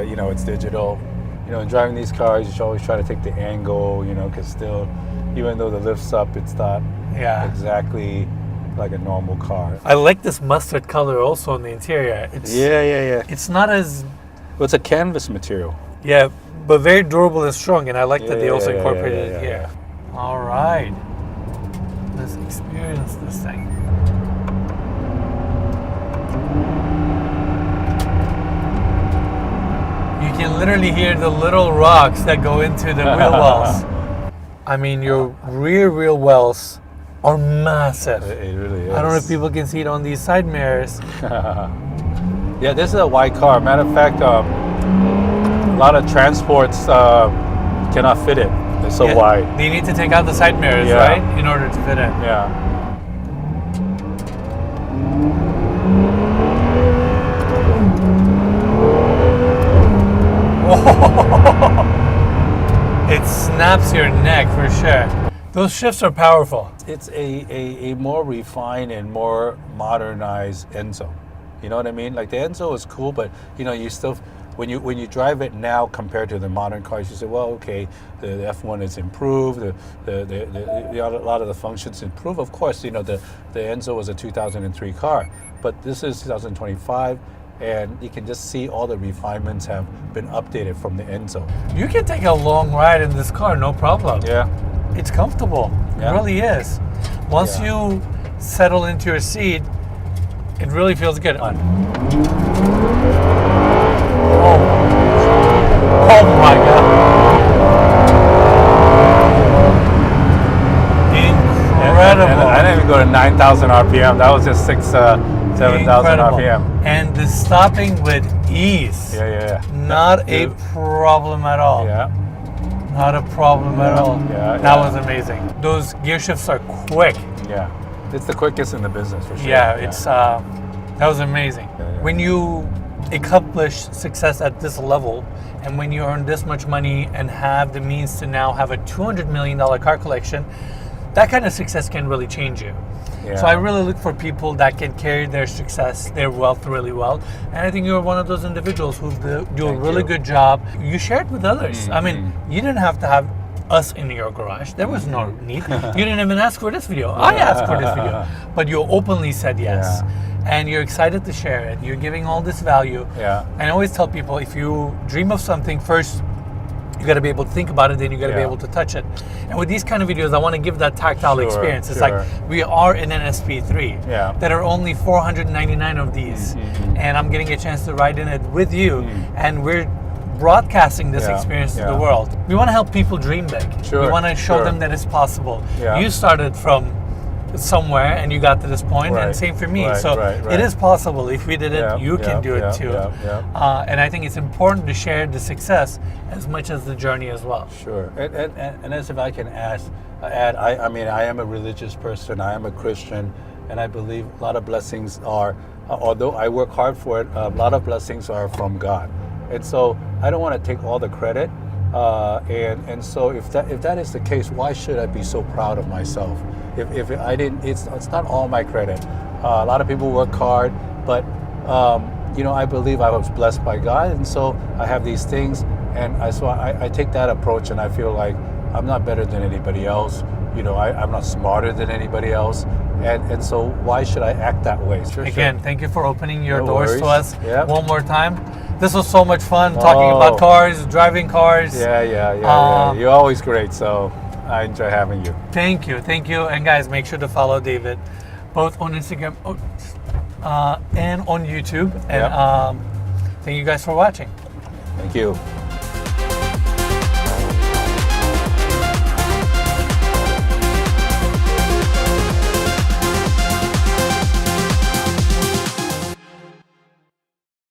you know, it's digital. You know, in driving these cars, you should always try to take the angle, you know, because still, even though the lift's up, it's not exactly like a normal car. I like this mustard color also in the interior. It's, Yeah. It's not as... Well, it's a canvas material. Yeah, but very durable and strong, and I like that they also Yeah, incorporated yeah, it here. All right. Let's experience this thing. You can literally hear the little rocks that go into the wheel wells. I mean, your rear wheel wells are massive. It really is. I don't know if people can see it on these side mirrors. Yeah, this is a wide car. Matter of fact, a lot of transports cannot fit it. It's so wide. You need to take out the side mirrors, right? In order to fit in. Yeah. It snaps your neck for sure. Those shifts are powerful. It's a more refined and more modernized Enzo. You know what I mean? Like the Enzo is cool, but you know, you still, when you drive it now compared to the modern cars, you say, well, okay, the F1 is improved, a lot of the functions improve. Of course, you know, the Enzo was a 2003 car, but this is 2025. And you can just see all the refinements have been updated from the Enzo. You can take a long ride in this car, no problem. Yeah. It's comfortable. Yeah. It really is. Once you settle into your seat, it really feels good. Oh my God. Incredible. And I didn't even go to 9,000 RPM. That was just 7,000 RPM. And the stopping with ease. Yeah. Not a problem at all. Yeah. Not a problem at all. That was amazing. Those gear shifts are quick. Yeah. It's the quickest in the business for sure. Yeah, it's that was amazing. When you accomplish success at this level, and when you earn this much money and have the means to now have a $200 million car collection, that kind of success can really change you. Yeah. So I really look for people that can carry their success, their wealth really well. And I think you're one of those individuals who do a really good job. You share it with others. I mean, you didn't have to have us in your garage. There was no need. You didn't even ask for this video. I asked for this video. But you openly said yes. And you're excited to share it. You're giving all this value. Yeah. And I always tell people, if you dream of something, first you got to be able to think about it, then you got to be able to touch it. And with these kind of videos, I want to give that tactile experience. It's like we are in an SP3. There are only 499 of these, and I'm getting a chance to ride in it with you, and we're broadcasting this experience to the world. We want to help people dream big. We want to show them that it's possible. You started from somewhere and you got to this point, and same for me. It is possible. If we did it, you can do it too. And I think it's important to share the success as much as the journey as well. Sure. And as if I can add, I mean, I am a religious person. I am a Christian, and I believe a lot of blessings are, although I work hard for it, a lot of blessings are from God. And so I don't want to take all the credit. And so if that is the case, why should I be so proud of myself? If I didn't, it's not all my credit. A lot of people work hard, but you know, I believe I was blessed by God, and so I have these things, and I take that approach, and I feel like I'm not better than anybody else. You know, I'm not smarter than anybody else, and so why should I act that way? Again, thank you for opening your doors worries. to us one more time. This was so much fun talking about cars, driving cars. Yeah. You're always great, so I enjoy having you. Thank you. And guys, make sure to follow David, both on Instagram and on YouTube. And thank you guys for watching. Thank you.